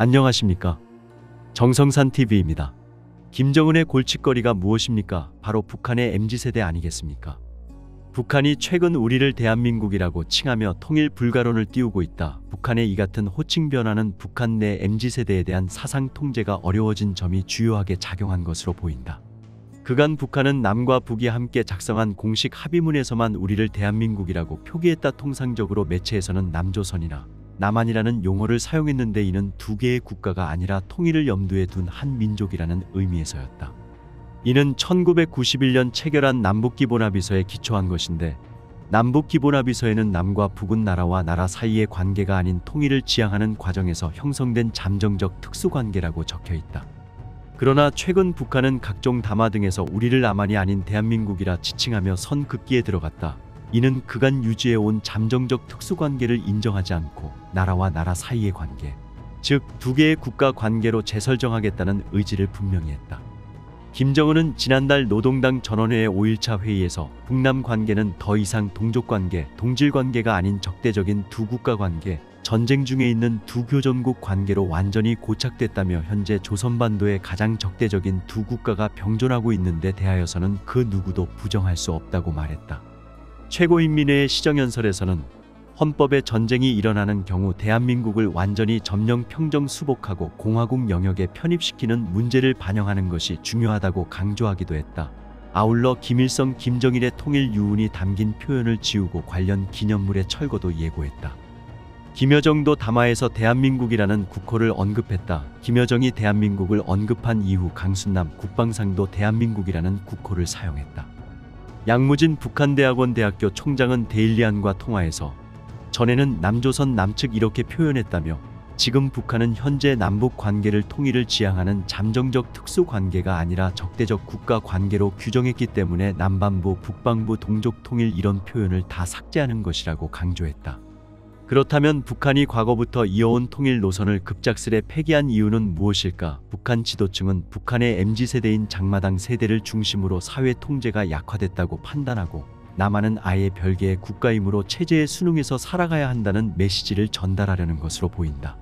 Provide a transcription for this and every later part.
안녕하십니까? 정성산TV입니다. 김정은의 골칫거리가 무엇입니까? 바로 북한의 MZ세대 아니겠습니까? 북한이 최근 우리를 대한민국이라고 칭하며 통일 불가론을 띄우고 있다. 북한의 이 같은 호칭 변화는 북한 내 MZ세대에 대한 사상 통제가 어려워진 점이 주요하게 작용한 것으로 보인다. 그간 북한은 남과 북이 함께 작성한 공식 합의문에서만 우리를 대한민국이라고 표기했다. 통상적으로 매체에서는 남조선이나 남한이라는 용어를 사용했는데 이는 두 개의 국가가 아니라 통일을 염두에 둔 한 민족이라는 의미에서였다. 이는 1991년 체결한 남북기본합의서에 기초한 것인데, 남북기본합의서에는 남과 북은 나라와 나라 사이의 관계가 아닌 통일을 지향하는 과정에서 형성된 잠정적 특수관계라고 적혀있다. 그러나 최근 북한은 각종 담화 등에서 우리를 남한이 아닌 대한민국이라 지칭하며 선긋기에 들어갔다. 이는 그간 유지해온 잠정적 특수관계를 인정하지 않고 나라와 나라 사이의 관계, 즉 두 개의 국가 관계로 재설정하겠다는 의지를 분명히 했다. 김정은은 지난달 노동당 전원회의 5일차 회의에서 북남 관계는 더 이상 동족관계, 동질관계가 아닌 적대적인 두 국가 관계, 전쟁 중에 있는 두 교전국 관계로 완전히 고착됐다며 현재 조선반도의 가장 적대적인 두 국가가 병존하고 있는데 대하여서는 그 누구도 부정할 수 없다고 말했다. 최고인민회의 시정연설에서는 헌법에 전쟁이 일어나는 경우 대한민국을 완전히 점령 평정 수복하고 공화국 영역에 편입시키는 문제를 반영하는 것이 중요하다고 강조하기도 했다. 아울러 김일성, 김정일의 통일 유운이 담긴 표현을 지우고 관련 기념물의 철거도 예고했다. 김여정도 담화에서 대한민국이라는 국호를 언급했다. 김여정이 대한민국을 언급한 이후 강순남 국방상도 대한민국이라는 국호를 사용했다. 양무진 북한대학원 대학교 총장은 데일리안과 통화에서 전에는 남조선 남측 이렇게 표현했다며, 지금 북한은 현재 남북 관계를 통일을 지향하는 잠정적 특수 관계가 아니라 적대적 국가 관계로 규정했기 때문에 남반부, 북방부, 동족 통일 이런 표현을 다 삭제하는 것이라고 강조했다. 그렇다면 북한이 과거부터 이어온 통일 노선을 급작스레 폐기한 이유는 무엇일까? 북한 지도층은 북한의 MZ세대인 장마당 세대를 중심으로 사회 통제가 약화됐다고 판단하고, 남한은 아예 별개의 국가이므로 체제에 순응해서 살아가야 한다는 메시지를 전달하려는 것으로 보인다.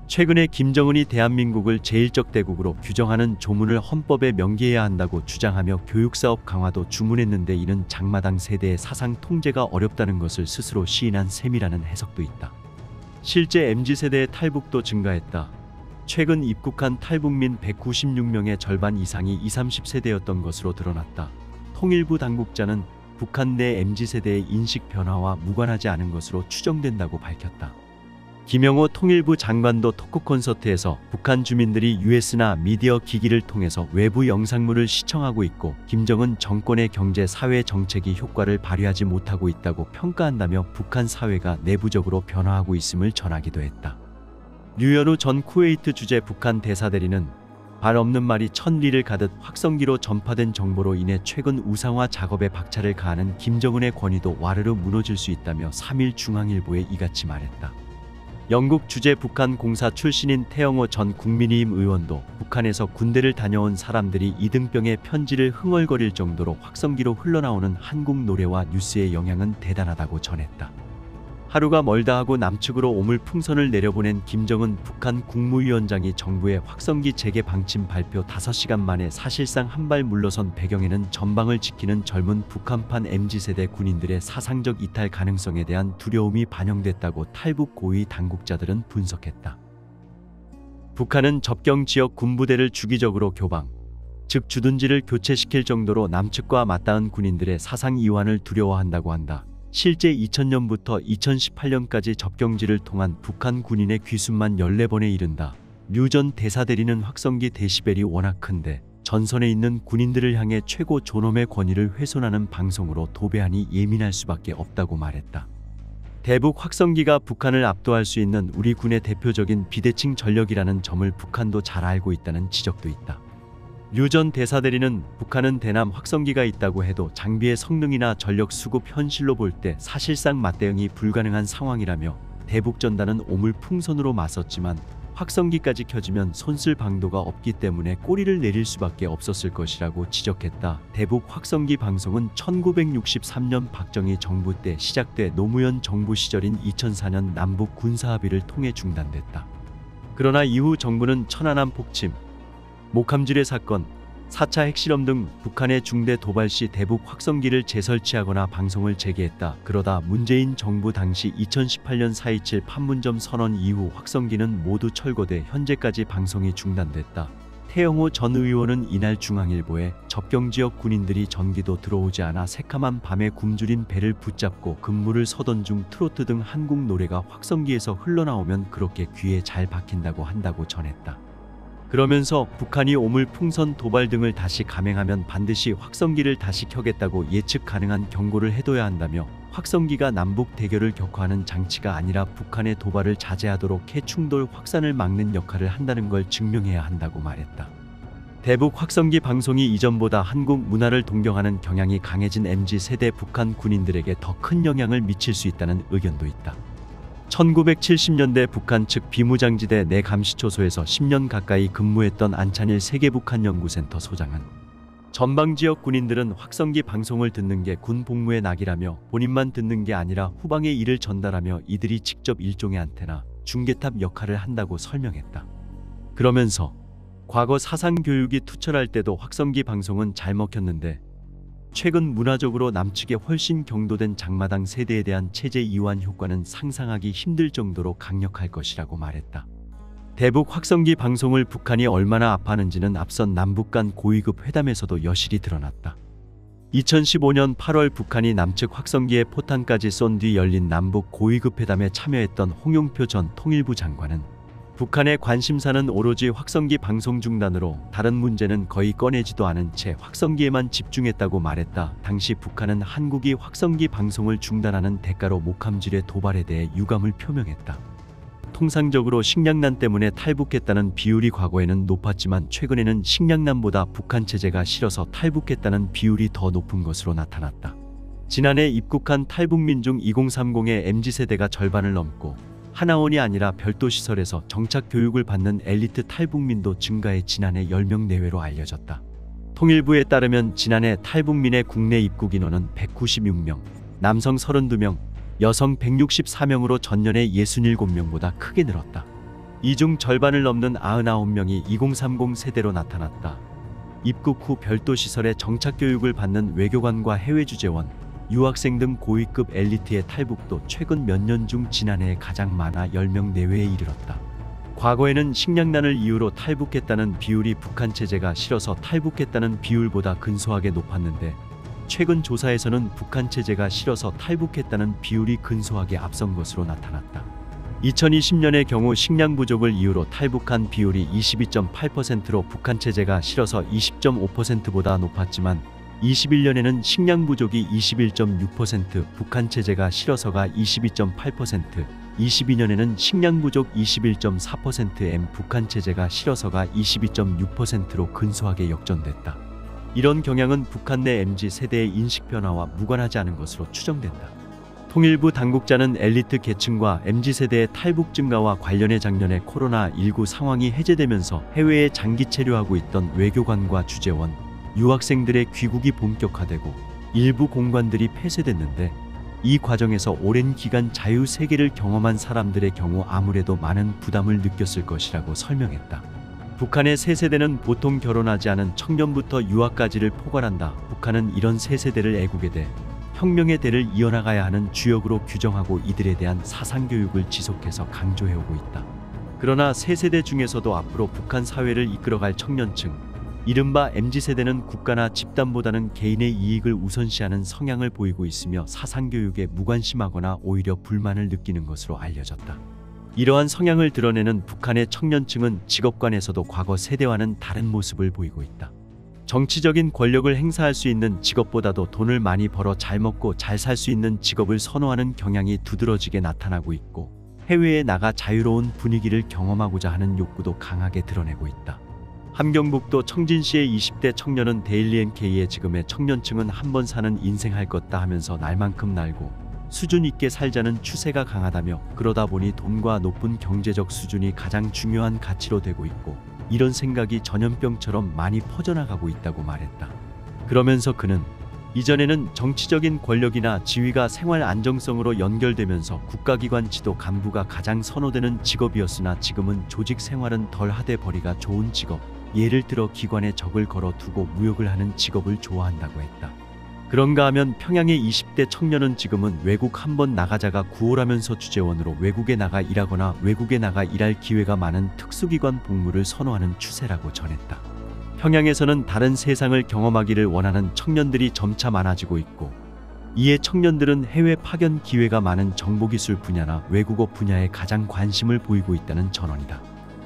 최근에 김정은이 대한민국을 제1적 대국으로 규정하는 조문을 헌법에 명기해야 한다고 주장하며 교육사업 강화도 주문했는데, 이는 장마당 세대의 사상 통제가 어렵다는 것을 스스로 시인한 셈이라는 해석도 있다. 실제 MZ세대의 탈북도 증가했다. 최근 입국한 탈북민 196명의 절반 이상이 20, 30세대였던 것으로 드러났다. 통일부 당국자는 북한 내 MZ세대의 인식 변화와 무관하지 않은 것으로 추정된다고 밝혔다. 김영호 통일부 장관도 토크 콘서트에서 북한 주민들이 US나 미디어 기기를 통해서 외부 영상물을 시청하고 있고, 김정은 정권의 경제 사회 정책이 효과를 발휘하지 못하고 있다고 평가한다며 북한 사회가 내부적으로 변화하고 있음을 전하기도 했다. 류현우 전 쿠웨이트 주재 북한 대사대리는 발 없는 말이 천리를 가듯 확성기로 전파된 정보로 인해 최근 우상화 작업에 박차를 가하는 김정은의 권위도 와르르 무너질 수 있다며 3일 중앙일보에 이같이 말했다. 영국 주재 북한 공사 출신인 태영호 전 국민의힘 의원도 북한에서 군대를 다녀온 사람들이 이등병의 편지를 흥얼거릴 정도로 확성기로 흘러나오는 한국 노래와 뉴스의 영향은 대단하다고 전했다. 하루가 멀다 하고 남측으로 오물풍선을 내려보낸 김정은 북한 국무위원장이 정부의 확성기 재개 방침 발표 5시간 만에 사실상 한 발 물러선 배경에는 전방을 지키는 젊은 북한판 MZ세대 군인들의 사상적 이탈 가능성에 대한 두려움이 반영됐다고 탈북 고위 당국자들은 분석했다. 북한은 접경 지역 군부대를 주기적으로 교방, 즉 주둔지를 교체시킬 정도로 남측과 맞닿은 군인들의 사상 이완을 두려워한다고 한다. 실제 2000년부터 2018년까지 접경지를 통한 북한 군인의 귀순만 14번에 이른다. 류 전 대사대리는 확성기 데시벨이 워낙 큰데 전선에 있는 군인들을 향해 최고 존엄의 권위를 훼손하는 방송으로 도배하니 예민할 수밖에 없다고 말했다. 대북 확성기가 북한을 압도할 수 있는 우리 군의 대표적인 비대칭 전력이라는 점을 북한도 잘 알고 있다는 지적도 있다. 류 전 대사대리는 북한은 대남 확성기가 있다고 해도 장비의 성능이나 전력 수급 현실로 볼 때 사실상 맞대응이 불가능한 상황이라며, 대북전단은 오물풍선으로 맞섰지만 확성기까지 켜지면 손쓸 방도가 없기 때문에 꼬리를 내릴 수밖에 없었을 것이라고 지적했다. 대북 확성기 방송은 1963년 박정희 정부 때 시작돼 노무현 정부 시절인 2004년 남북 군사합의를 통해 중단됐다. 그러나 이후 정부는 천안함 폭침, 목함지뢰 사건, 4차 핵실험 등 북한의 중대 도발 시 대북 확성기를 재설치하거나 방송을 재개했다. 그러다 문재인 정부 당시 2018년 4.27 판문점 선언 이후 확성기는 모두 철거돼 현재까지 방송이 중단됐다. 태영호 전 의원은 이날 중앙일보에 접경지역 군인들이 전기도 들어오지 않아 새카만 밤에 굶주린 배를 붙잡고 근무를 서던 중 트로트 등 한국 노래가 확성기에서 흘러나오면 그렇게 귀에 잘 박힌다고 한다고 전했다. 그러면서 북한이 오물 풍선 도발 등을 다시 감행하면 반드시 확성기를 다시 켜겠다고 예측 가능한 경고를 해둬야 한다며 확성기가 남북 대결을 격화하는 장치가 아니라 북한의 도발을 자제하도록 해 충돌 확산을 막는 역할을 한다는 걸 증명해야 한다고 말했다. 대북 확성기 방송이 이전보다 한국 문화를 동경하는 경향이 강해진 MZ세대 북한 군인들에게 더 큰 영향을 미칠 수 있다는 의견도 있다. 1970년대 북한 측 비무장지대 내 감시초소에서 10년 가까이 근무했던 안찬일 세계북한연구센터 소장은 전방지역 군인들은 확성기 방송을 듣는 게 군 복무의 낙이라며 본인만 듣는 게 아니라 후방에 이를 전달하며 이들이 직접 일종의 안테나, 중계탑 역할을 한다고 설명했다. 그러면서 과거 사상교육이 투철할 때도 확성기 방송은 잘 먹혔는데 최근 문화적으로 남측에 훨씬 경도된 장마당 세대에 대한 체제 이완 효과는 상상하기 힘들 정도로 강력할 것이라고 말했다. 대북 확성기 방송을 북한이 얼마나 아파하는지는 앞선 남북 간 고위급 회담에서도 여실히 드러났다. 2015년 8월 북한이 남측 확성기에 포탄까지 쏜 뒤 열린 남북 고위급 회담에 참여했던 홍용표 전 통일부 장관은 북한의 관심사는 오로지 확성기 방송 중단으로 다른 문제는 거의 꺼내지도 않은 채 확성기에만 집중했다고 말했다. 당시 북한은 한국이 확성기 방송을 중단하는 대가로 목함지뢰 도발에 대해 유감을 표명했다. 통상적으로 식량난 때문에 탈북했다는 비율이 과거에는 높았지만 최근에는 식량난보다 북한 체제가 싫어서 탈북했다는 비율이 더 높은 것으로 나타났다. 지난해 입국한 탈북민 중 2030의 MZ세대가 절반을 넘고 하나원이 아니라 별도 시설에서 정착 교육을 받는 엘리트 탈북민도 증가해 지난해 10명 내외로 알려졌다. 통일부에 따르면 지난해 탈북민의 국내 입국 인원은 196명, 남성 32명, 여성 164명으로 전년의 67명보다 크게 늘었다. 이 중 절반을 넘는 99명이 2030 세대로 나타났다. 입국 후 별도 시설에 정착 교육을 받는 외교관과 해외주재원, 유학생 등 고위급 엘리트의 탈북도 최근 몇 년 중 지난해에 가장 많아 10명 내외에 이르렀다. 과거에는 식량난을 이유로 탈북했다는 비율이 북한 체제가 싫어서 탈북했다는 비율보다 근소하게 높았는데 최근 조사에서는 북한 체제가 싫어서 탈북했다는 비율이 근소하게 앞선 것으로 나타났다. 2020년의 경우 식량 부족을 이유로 탈북한 비율이 22.8%로 북한 체제가 싫어서 20.5%보다 높았지만 21년에는 식량 부족이 21.6%, 북한 체제가 싫어서가 22.8%, 22년에는 식량 부족 21.4%, 북한 체제가 싫어서가 22.6%로 근소하게 역전됐다. 이런 경향은 북한 내 MZ 세대의 인식 변화와 무관하지 않은 것으로 추정된다. 통일부 당국자는 엘리트 계층과 MZ 세대의 탈북 증가와 관련해 작년에 코로나19 상황이 해제되면서 해외에 장기 체류하고 있던 외교관과 주재원, 유학생들의 귀국이 본격화되고 일부 공관들이 폐쇄됐는데 이 과정에서 오랜 기간 자유세계를 경험한 사람들의 경우 아무래도 많은 부담을 느꼈을 것이라고 설명했다. 북한의 새 세대는 보통 결혼하지 않은 청년부터 유학까지를 포괄한다. 북한은 이런 새 세대를 애국의 대, 혁명의 대를 이어나가야 하는 주역으로 규정하고 이들에 대한 사상교육을 지속해서 강조해오고 있다. 그러나 새 세대 중에서도 앞으로 북한 사회를 이끌어갈 청년층, 이른바 MZ세대는 국가나 집단보다는 개인의 이익을 우선시하는 성향을 보이고 있으며 사상교육에 무관심하거나 오히려 불만을 느끼는 것으로 알려졌다. 이러한 성향을 드러내는 북한의 청년층은 직업관에서도 과거 세대와는 다른 모습을 보이고 있다. 정치적인 권력을 행사할 수 있는 직업보다도 돈을 많이 벌어 잘 먹고 잘 살 수 있는 직업을 선호하는 경향이 두드러지게 나타나고 있고 해외에 나가 자유로운 분위기를 경험하고자 하는 욕구도 강하게 드러내고 있다. 함경북도 청진시의 20대 청년은 데일리 NK의 지금의 청년층은 한 번 사는 인생 할 것다 하면서 날만큼 날고 수준 있게 살자는 추세가 강하다며 그러다 보니 돈과 높은 경제적 수준이 가장 중요한 가치로 되고 있고 이런 생각이 전염병처럼 많이 퍼져나가고 있다고 말했다. 그러면서 그는 이전에는 정치적인 권력이나 지위가 생활 안정성으로 연결되면서 국가기관 지도 간부가 가장 선호되는 직업이었으나 지금은 조직 생활은 덜 하되 벌이가 좋은 직업, 예를 들어 기관에 적을 걸어 두고 무역을 하는 직업을 좋아한다고 했다. 그런가 하면 평양의 20대 청년은 지금은 외국 한번 나가자가 구호라면서 주재원으로 외국에 나가 일하거나 외국에 나가 일할 기회가 많은 특수기관 복무를 선호하는 추세라고 전했다. 평양에서는 다른 세상을 경험하기를 원하는 청년들이 점차 많아지고 있고, 이에 청년들은 해외 파견 기회가 많은 정보기술 분야나 외국어 분야에 가장 관심을 보이고 있다는 전언이다.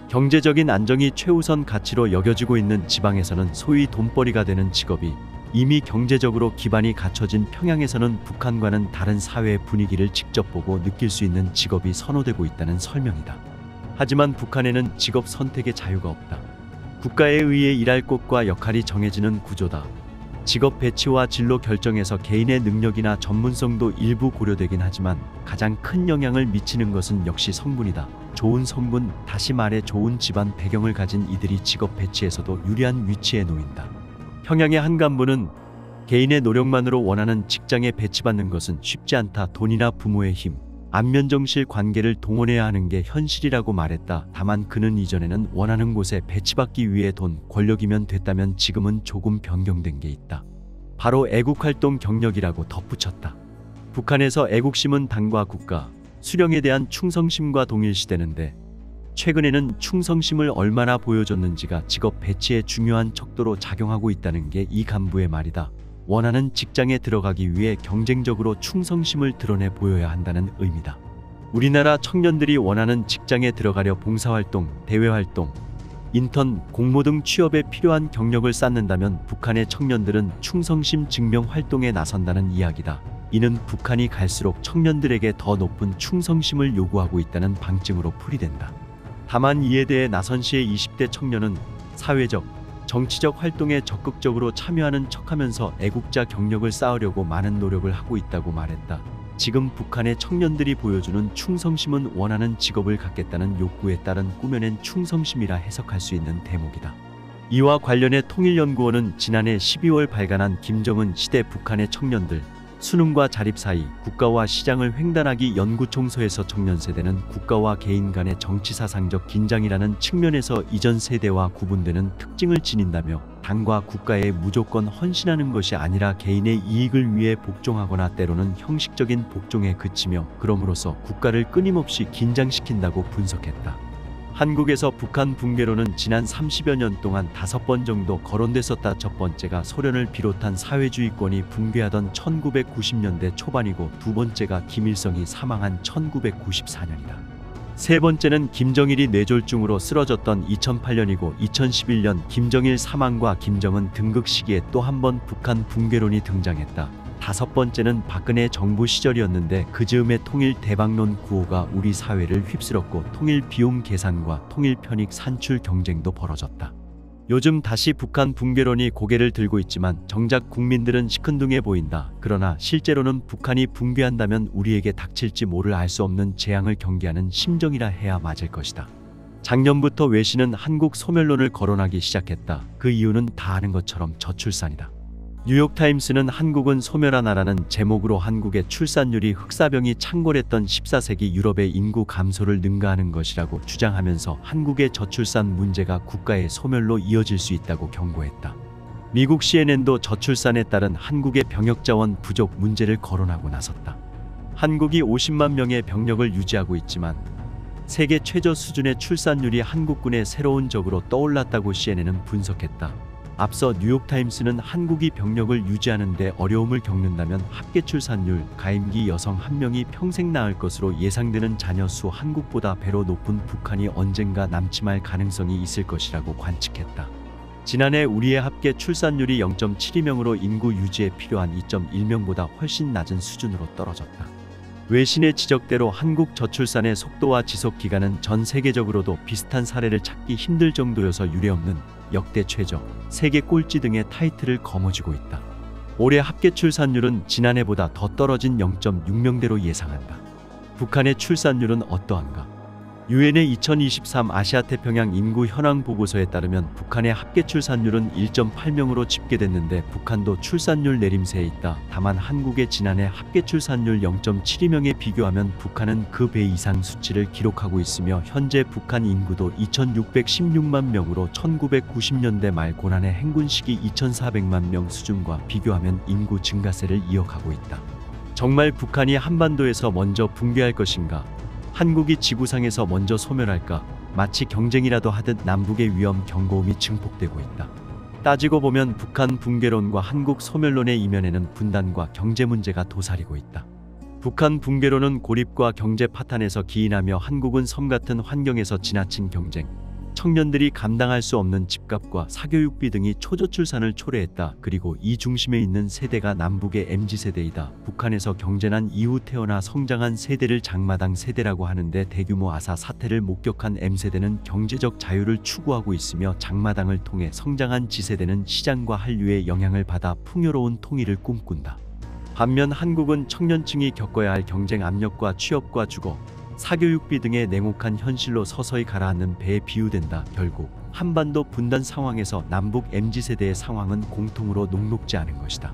경제적인 안정이 최우선 가치로 여겨지고 있는 지방에서는 소위 돈벌이가 되는 직업이, 이미 경제적으로 기반이 갖춰진 평양에서는 북한과는 다른 사회의 분위기를 직접 보고 느낄 수 있는 직업이 선호되고 있다는 설명이다. 하지만 북한에는 직업 선택의 자유가 없다. 국가에 의해 일할 곳과 역할이 정해지는 구조다. 직업 배치와 진로 결정에서 개인의 능력이나 전문성도 일부 고려되긴 하지만 가장 큰 영향을 미치는 것은 역시 성분이다. 좋은 성분, 다시 말해 좋은 집안 배경을 가진 이들이 직업 배치에서도 유리한 위치에 놓인다. 평양의 한 간부는 개인의 노력만으로 원하는 직장에 배치받는 것은 쉽지 않다. 돈이나 부모의 힘, 안면정실 관계를 동원해야 하는 게 현실이라고 말했다. 다만 그는 이전에는 원하는 곳에 배치받기 위해 돈, 권력이면 됐다면 지금은 조금 변경된 게 있다. 바로 애국활동 경력이라고 덧붙였다. 북한에서 애국심은 당과 국가, 수령에 대한 충성심과 동일시되는데 최근에는 충성심을 얼마나 보여줬는지가 직업 배치에 중요한 척도로 작용하고 있다는 게 이 간부의 말이다. 원하는 직장에 들어가기 위해 경쟁적으로 충성심을 드러내 보여야 한다는 의미다. 우리나라 청년들이 원하는 직장에 들어가려 봉사활동, 대외활동, 인턴, 공모 등 취업에 필요한 경력을 쌓는다면 북한의 청년들은 충성심 증명 활동에 나선다는 이야기다. 이는 북한이 갈수록 청년들에게 더 높은 충성심을 요구하고 있다는 방증으로 풀이된다. 다만 이에 대해 나선 씨의 20대 청년은 사회적, 정치적 활동에 적극적으로 참여하는 척하면서 애국자 경력을 쌓으려고 많은 노력을 하고 있다고 말했다. 지금 북한의 청년들이 보여주는 충성심은 원하는 직업을 갖겠다는 욕구에 따른 꾸며낸 충성심이라 해석할 수 있는 대목이다. 이와 관련해 통일연구원은 지난해 12월 발간한 김정은 시대 북한의 청년들, 수능과 자립 사이 국가와 시장을 횡단하기 연구총서에서 청년 세대는 국가와 개인 간의 정치사상적 긴장이라는 측면에서 이전 세대와 구분되는 특징을 지닌다며 당과 국가에 무조건 헌신하는 것이 아니라 개인의 이익을 위해 복종하거나 때로는 형식적인 복종에 그치며 그럼으로써 국가를 끊임없이 긴장시킨다고 분석했다. 한국에서 북한 붕괴론은 지난 30여 년 동안 5번 정도 거론됐었다. 첫 번째가 소련을 비롯한 사회주의권이 붕괴하던 1990년대 초반이고 두 번째가 김일성이 사망한 1994년이다. 세 번째는 김정일이 뇌졸중으로 쓰러졌던 2008년이고 2011년 김정일 사망과 김정은 등극 시기에 또 한 번 북한 붕괴론이 등장했다. 다섯 번째는 박근혜 정부 시절이었는데 그 즈음에 통일 대박론 구호가 우리 사회를 휩쓸었고 통일 비용 계산과 통일 편익 산출 경쟁도 벌어졌다. 요즘 다시 북한 붕괴론이 고개를 들고 있지만 정작 국민들은 시큰둥해 보인다. 그러나 실제로는 북한이 붕괴한다면 우리에게 닥칠지 모를 알 수 없는 재앙을 경계하는 심정이라 해야 맞을 것이다. 작년부터 외신은 한국 소멸론을 거론하기 시작했다. 그 이유는 다 아는 것처럼 저출산이다. 뉴욕타임스는 한국은 소멸아 나라는 제목으로 한국의 출산율이 흑사병이 창궐했던 14세기 유럽의 인구 감소를 능가하는 것이라고 주장하면서 한국의 저출산 문제가 국가의 소멸로 이어질 수 있다고 경고했다. 미국 CNN도 저출산에 따른 한국의 병역자원 부족 문제를 거론하고 나섰다. 한국이 50만 명의 병력을 유지하고 있지만 세계 최저 수준의 출산율이 한국군의 새로운 적으로 떠올랐다고 CNN은 분석했다. 앞서 뉴욕타임스는 한국이 병력을 유지하는 데 어려움을 겪는다면 합계 출산율, 가임기 여성 1명이 평생 낳을 것으로 예상되는 자녀 수 한국보다 배로 높은 북한이 언젠가 남침할 가능성이 있을 것이라고 관측했다. 지난해 우리의 합계 출산율이 0.72명으로 인구 유지에 필요한 2.1명보다 훨씬 낮은 수준으로 떨어졌다. 외신의 지적대로 한국 저출산의 속도와 지속 기간은 전 세계적으로도 비슷한 사례를 찾기 힘들 정도여서 유례없는 역대 최저, 세계 꼴찌 등의 타이틀을 거머쥐고 있다. 올해 합계 출산율은 지난해보다 더 떨어진 0.6명대로 예상한다. 북한의 출산율은 어떠한가? 유엔의 2023 아시아태평양 인구 현황 보고서에 따르면 북한의 합계 출산율은 1.8명으로 집계됐는데 북한도 출산율 내림세에 있다. 다만 한국의 지난해 합계 출산율 0.72명에 비교하면 북한은 그 배 이상 수치를 기록하고 있으며 현재 북한 인구도 2616만 명으로 1990년대 말 고난의 행군 시기 2400만 명 수준과 비교하면 인구 증가세를 이어가고 있다. 정말 북한이 한반도에서 먼저 붕괴할 것인가? 한국이 지구상에서 먼저 소멸할까? 마치 경쟁이라도 하듯 남북의 위험 경고음이 증폭되고 있다. 따지고 보면 북한 붕괴론과 한국 소멸론의 이면에는 분단과 경제 문제가 도사리고 있다. 북한 붕괴론은 고립과 경제 파탄에서 기인하며 한국은 섬 같은 환경에서 지나친 경쟁, 청년들이 감당할 수 없는 집값과 사교육비 등이 초저출산을 초래했다. 그리고 이 중심에 있는 세대가 남북의 MZ세대이다. 북한에서 경제난 이후 태어나 성장한 세대를 장마당 세대라고 하는데 대규모 아사 사태를 목격한 M세대는 경제적 자유를 추구하고 있으며 장마당을 통해 성장한 G세대는 시장과 한류의 영향을 받아 풍요로운 통일을 꿈꾼다. 반면 한국은 청년층이 겪어야 할 경쟁 압력과 취업과 주거, 사교육비 등의 냉혹한 현실로 서서히 가라앉는 배에 비유된다. 결국 한반도 분단 상황에서 남북 MZ세대의 상황은 공통으로 녹록지 않은 것이다.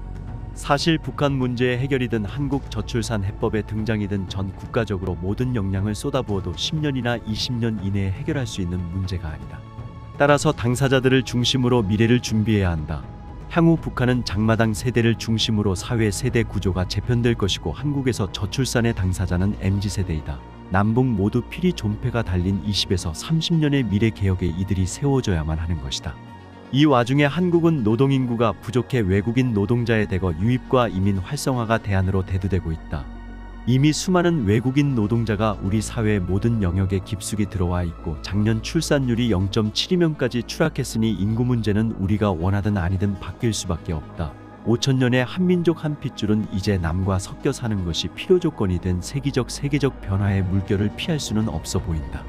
사실 북한 문제의 해결이든 한국 저출산 해법의 등장이든 전 국가적으로 모든 역량을 쏟아부어도 10년이나 20년 이내에 해결할 수 있는 문제가 아니다. 따라서 당사자들을 중심으로 미래를 준비해야 한다. 향후 북한은 장마당 세대를 중심으로 사회 세대 구조가 재편될 것이고 한국에서 저출산의 당사자는 MZ세대이다. 남북 모두 피리 존폐가 달린 20에서 30년의 미래 개혁에 이들이 세워져야만 하는 것이다. 이 와중에 한국은 노동인구가 부족해 외국인 노동자의 대거 유입과 이민 활성화가 대안으로 대두되고 있다. 이미 수많은 외국인 노동자가 우리 사회의 모든 영역에 깊숙이 들어와 있고 작년 출산율이 0.72명까지 추락했으니 인구 문제는 우리가 원하든 아니든 바뀔 수밖에 없다. 5천년의 한민족 한 핏줄은 이제 남과 섞여 사는 것이 필요 조건이 된 세계적 변화의 물결을 피할 수는 없어 보인다.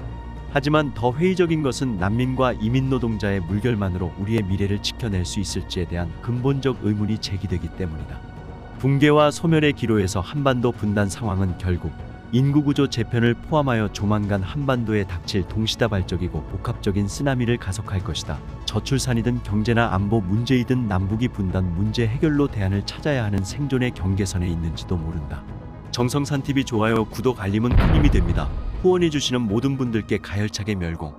하지만 더 회의적인 것은 난민과 이민 노동자의 물결만으로 우리의 미래를 지켜낼 수 있을지에 대한 근본적 의문이 제기되기 때문이다. 붕괴와 소멸의 기로에서 한반도 분단 상황은 결국 인구구조 재편을 포함하여 조만간 한반도에 닥칠 동시다발적이고 복합적인 쓰나미를 가속할 것이다. 저출산이든 경제나 안보 문제이든 남북이 분단 문제 해결로 대안을 찾아야 하는 생존의 경계선에 있는지도 모른다. 정성산TV 좋아요, 구독, 알림은 큰 힘이 됩니다. 후원해주시는 모든 분들께 가열차게 멸공.